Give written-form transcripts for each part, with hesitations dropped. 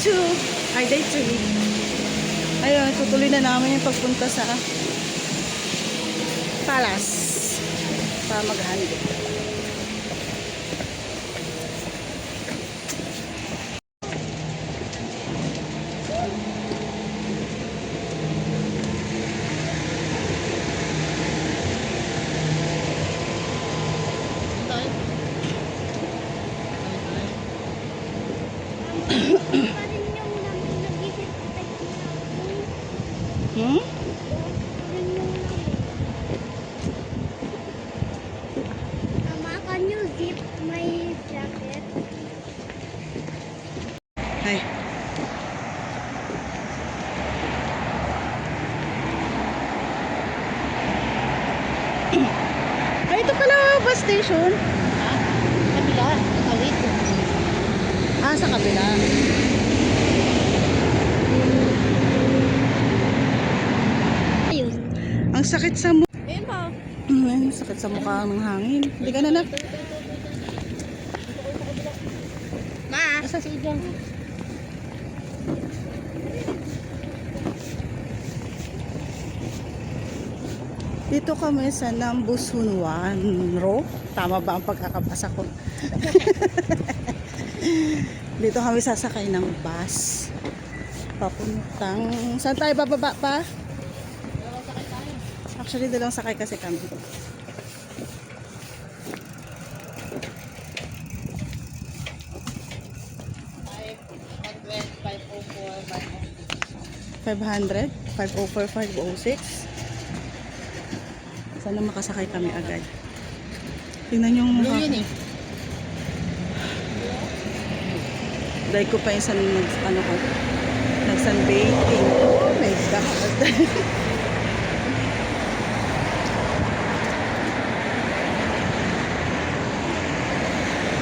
2. Ay, day 3. Ayun, tutuloy na namin yung pagpunta sa Palace para mag-handle. Hmm? Mama, can you zip my jacket? Ay. Ay, ito pala bus station. Kabila, nakawit. Ah, sa kabila. Ayun. Ang sakit sa mukha. Ayun pa. Ang sakit sa mukha ng hangin. Hindi ka na na. Ma, asa si Ijang? Dito kami sa Nambusunwan Road. Tama ba ang pagkakabasa ko? Dito kami sasakay ng bus. Papuntang... Saan tayo bababa pa? Actually, dalawang sakay kasi kami. $500, 504, 506. Sana makasakay kami agad. Tingnan yung mukha. Dahil ko pa yung ano ko, nag-sunbathing. Oh my God.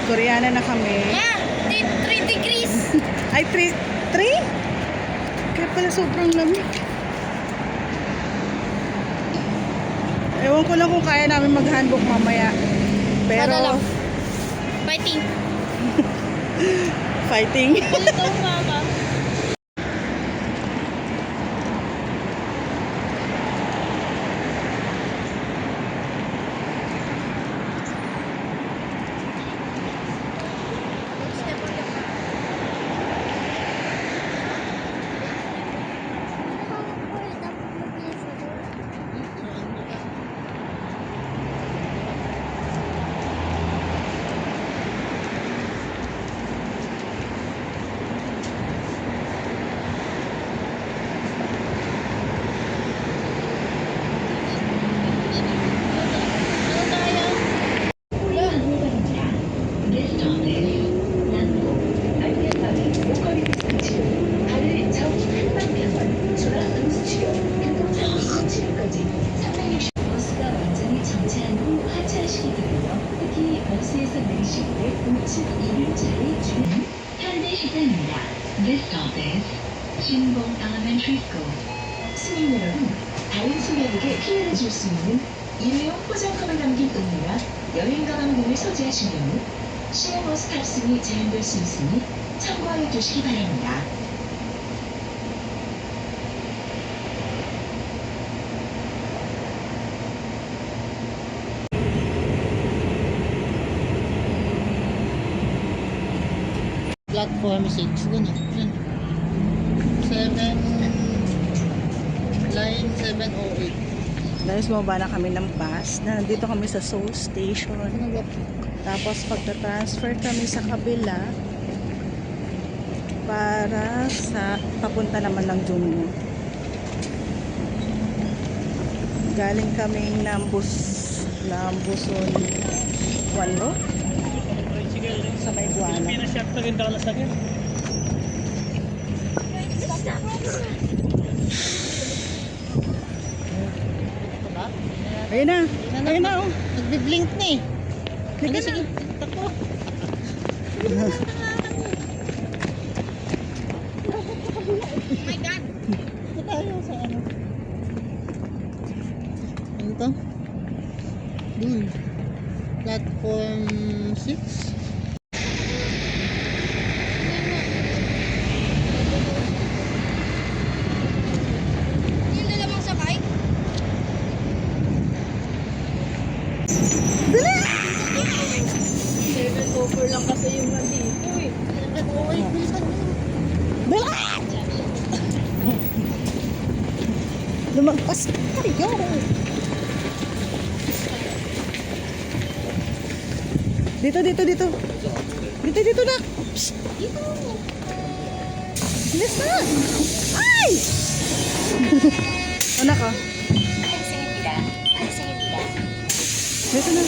Koreana na kami. Ma, 3 degrees. Ay, 3? Kaya pala sobrang lamig. Ewan ko lang kung kaya namin mag-handbook mamaya. Pero... Sana lang. Fighting. Fighting. Ito, mama. 현대시장입니다. This stop is 신봉 Elementary School. 시민 여러분, 다른 승객에게 피해를 줄 수 있는 일회용 포장컵을 담긴 음료나 여행 가방 등을 소지하신 경우 시외버스 탑승이 제한될 수 있으니 참고하여 주시기 바랍니다. Platform 6 ganyan. Yan. 7 line 708. Dahil bumaba na kami ng bus. Nandito kami sa Seoul Station. Tapos pagta-transfer kami sa kabila para sa papunta naman ng Jungwon. Galing kaming Nambusun Wanro sa may Buwana. Ayun na. Ayun na oh. Nagbi-blink na eh. Sige na. Takbo. My God. Ito tayo sa ano. Ano to? Dun. Platform 6. Dali! 7 lang kasi yung nandito eh. 708 bilisan mo. Dali! Lumagpas kayo! Dito, dito, dito. Dito, dito na. Psst. Bilis na. Ay! Anak ka. Dito na.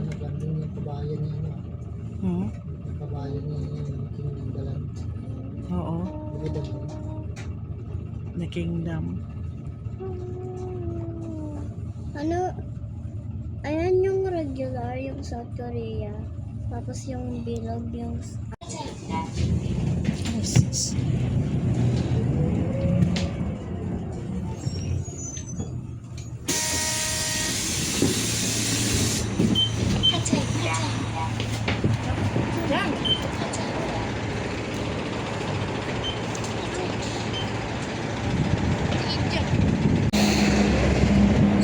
Nagandun yung kabayan niya, ano? Hmm? Yung kabayan niya yung kinanggalan. Oo. Maganda mo. The Kingdom. Ano? Ayan yung regular, yung South Korea. Tapos yung bilog, yung... Yes.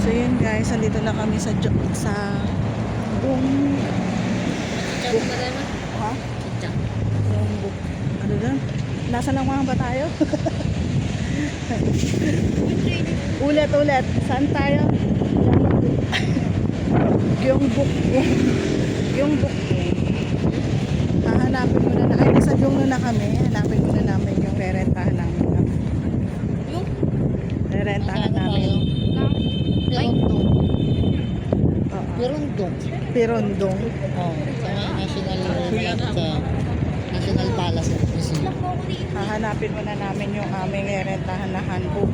So yun guys, andito na kami sa Bung ha? Yung book. Ano doon? Nasa lang ba tayo? Ulit. Saan tayo? Yung book. Yung book. Hahanapin muna na. Ay, nasa Jungno na kami. Hanapin muna namin yung rerentahan namin. Yung? Rerentahan namin. Pirondong. Oo. Pirondong. Pirondong. Oh, sa National National Palace Museum. Hahanapin muna namin yung aming rerentahan na handbook.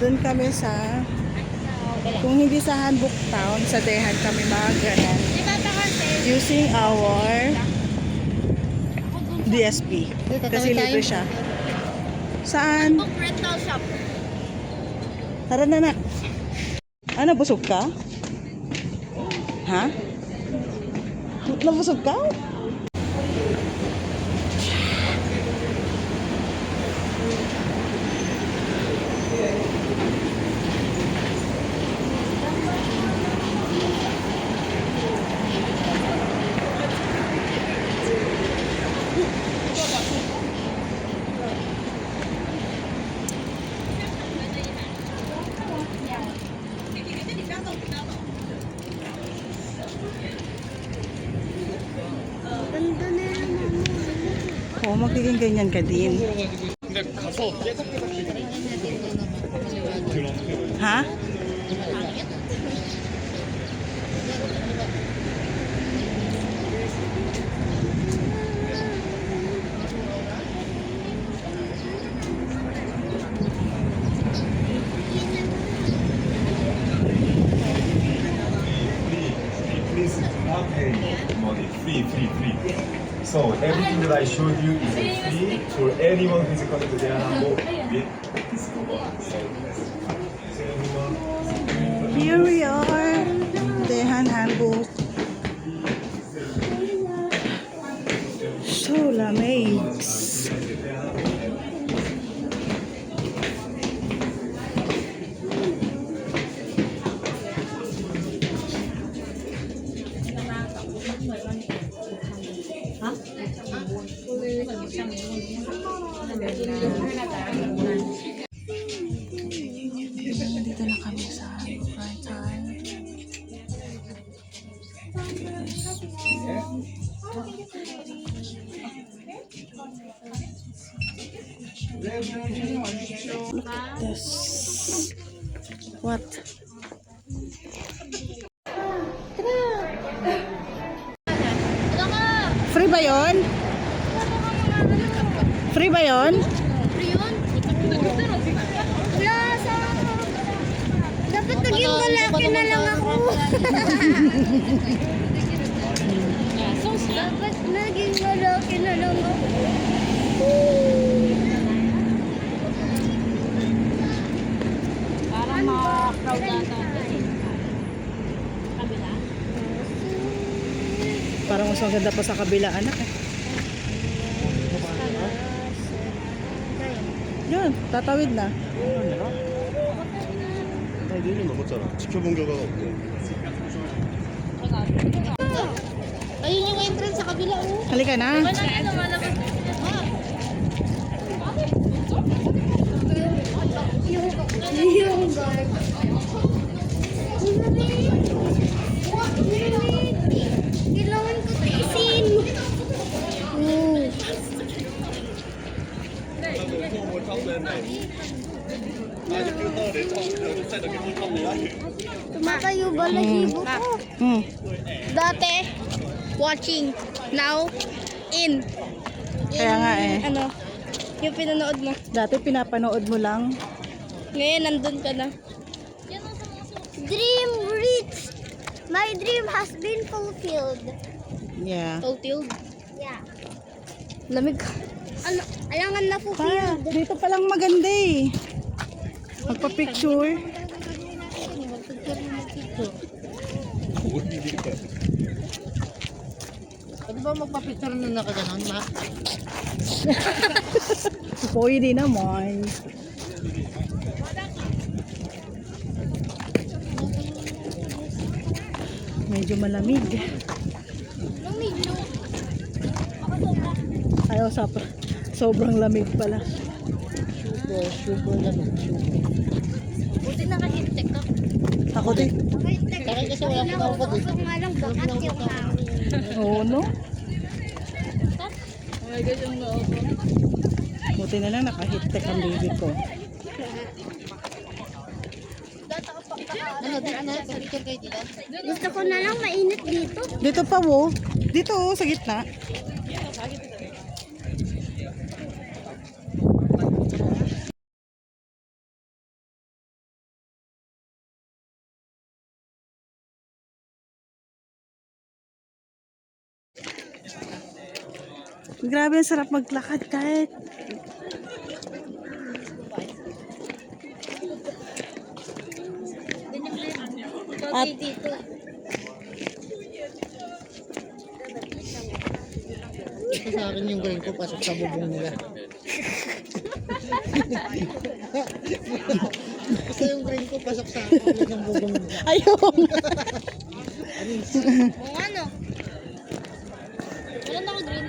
Doon kami sa, kung hindi sa handbook town, sa Dehan kami maganan. Using our DSP. Kasi libre siya. Saan? Book rental shop. Tara na nak. Ano, busog ka? Ha? Nabusog ka? Ganda na yan, mama. Oo, magiging ganyan ka din. Ha? Please not pay money. Free. So everything that I showed you is free for anyone who is coming to their handbook with Discover. So anyone. Here we are. Dehan handbook. So lamig. Dito na kami sa Bukatan. Look at this. What? Free ba yun? Free ba yun? Yun? Wala sa... Dapat naging lalaki na lang ako. Dapat naging lalaki na lang ako. Parang Parang mas maganda pa sa kabila, anak eh. Yun, tatawid na. 얘는 넘었잖아. 지켜본 결과가 없네. Ayun yung entrance sa kabila, oh. Halika na. Yung guard. Kailangan ko tiisin. Tumatayo ba lahibo ko? Hmm. Dati, watching. Now, in. Kaya nga eh. Ano, yung pinanood mo. Dati pinapanood mo lang. Ngayon, nandun ka na. Dream reached. My dream has been fulfilled. Yeah. Fulfilled? Yeah. Lamig ka. Ano, alangan na Pa, fulfilled. dito palang maganda eh. Magpa-picture. Pwede ba magpa-picture na nakaganon, ma? Pwede naman. Medyo malamig. Ayaw sa sobrang lamig pala. Super lamig. Buti nakahintek ka. Ako din. Kaya kasi wala akong nakapag eh. Nga lang bakat yung hangin. Oo, no? Buti na lang nakahitek ang baby ko. Ano, dito na, picture kayo dito. Gusto ko na lang mainit dito. Dito pa, wo. Dito, oh, sa gitna. Grabe, ang sarap maglakad kahit. At Dito. Ito sa akin yung green ko, pasok sa bubong nila. Ito yung green ko, pasok sa akin yung bubong nila. ayun. O ano? Wala naka-green.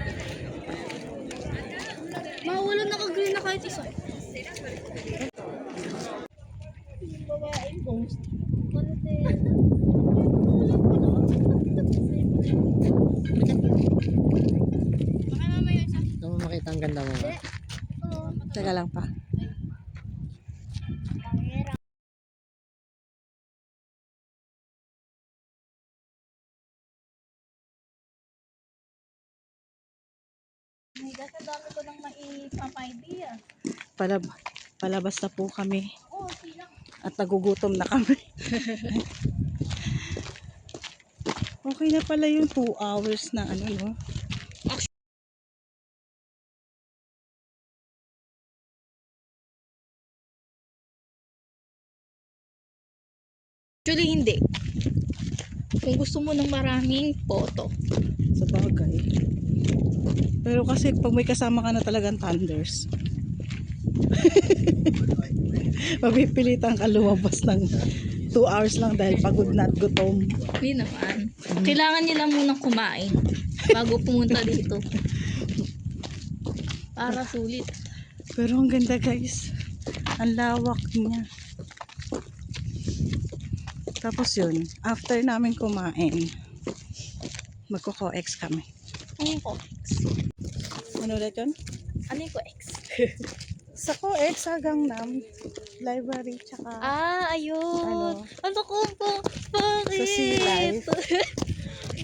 Wala naka-green na kahit isa. Babaeng ghost. Ito mo makita ang ganda mo, ma. Teka lang pa. Dami ko nang maipapidea. Palabas na po kami. At nagugutom na kami. Okay na pala yung 2 hours na ano, no? Actually, hindi. Kung gusto mo ng maraming photo. Sa bagay. Pero kasi pag may kasama ka na talagang thunders, mapipilitan ka lumabas ng 2 hours lang dahil pagod na at gutom. Hindi naman. Kailangan nila munang kumain bago pumunta dito. Para sulit. Pero ang ganda, guys. Ang lawak niya. Tapos yun, after namin kumain, magko-co-ex kami. Ano yung co-ex? Ano ulit yun? Ano yung co-ex? Sa co-ex sa Gangnam Library, tsaka Ayun. Ano ko po? Bakit? Sa Sea Life.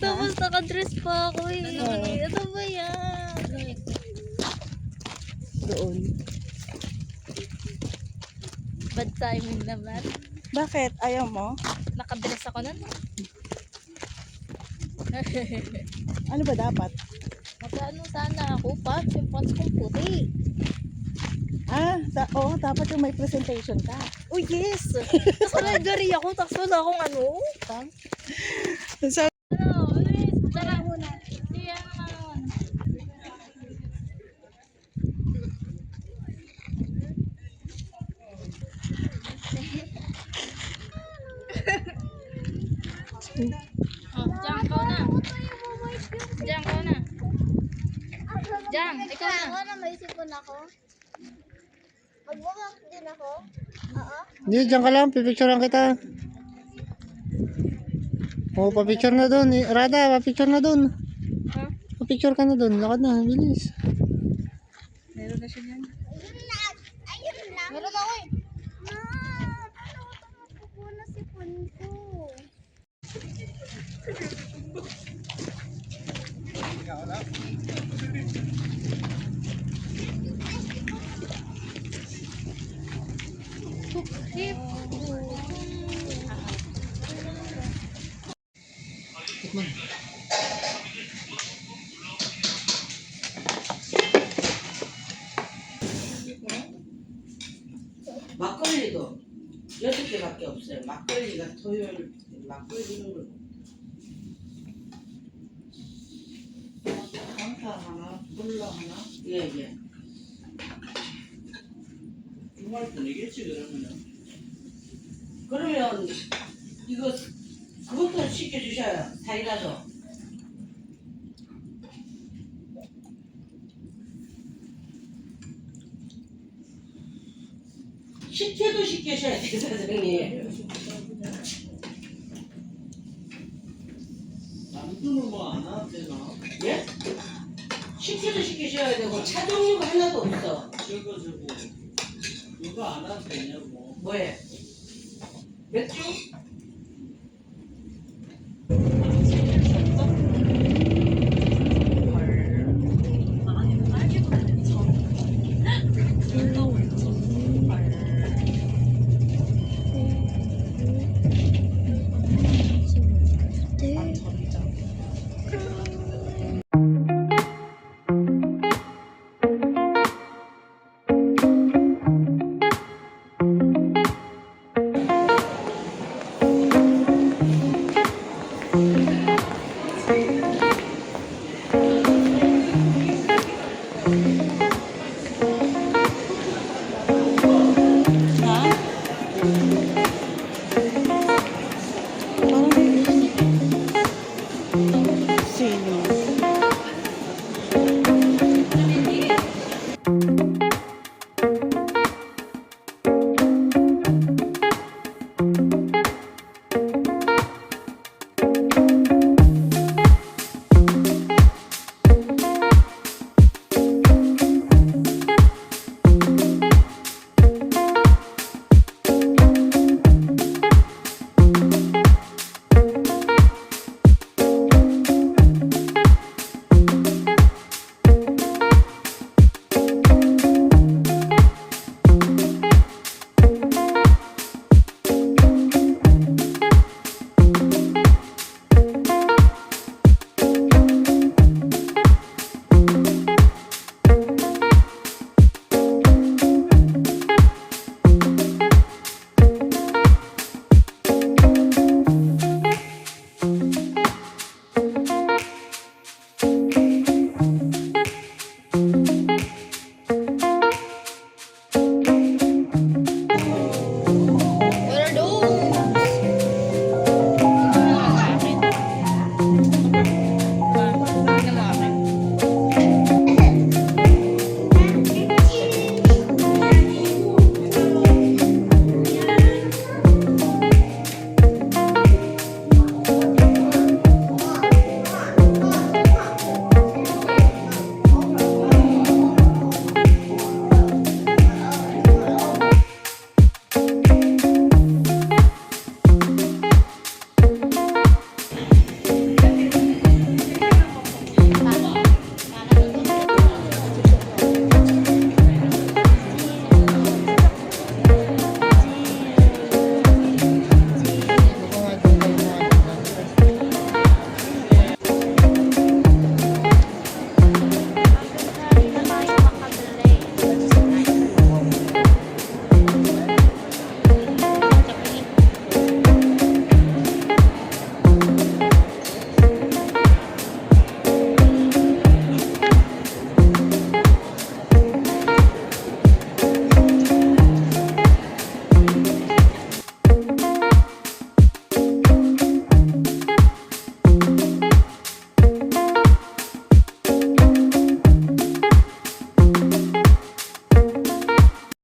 Tapos nakadress pa ako eh. Ano ba yan? doon. Bad timing naman. Bakit? Ayaw mo? Nakadress ako nun. Ano ba dapat? Magkano sana ako pa? Yung pants kong puti. Oo, dapat yung may presentation ka. Oh yes! Surrenderi ako, tapos wala akong ano. Sa Tara muna. Siya naman. Oh, Jang, ikaw na. Jang, ikaw na. Jang, ikaw na. Ako na may sipon ako. Mag-walk din ako. Oo. Hindi, dyan ka lang. Pipicturean kita. Oo, papicture na doon. Rada, papicture na doon. Ha? Papicture ka na doon. Lakad na, bilis. meron na siya yan. Ayun lang. Meron ako eh. Ma, paano ko ito mapupuno sipon ko? 막걸리도 6개밖에 없어요. 막걸리가 토요일 막걸리는 거. 강타 하나, 콜라 하나. 예. 주말 분위기지 그러면은. 그러면 이거 그것도 시켜주셔요. 사이다도. 식혜도 시켜셔야 돼, 사장님. 남편은 뭐 안 와도 되나? 예? 식혜도 시켜셔야 되고 차 종류가 하나도 없어. 저거 그거 안 와도 되냐고. 뭐해? 맥주?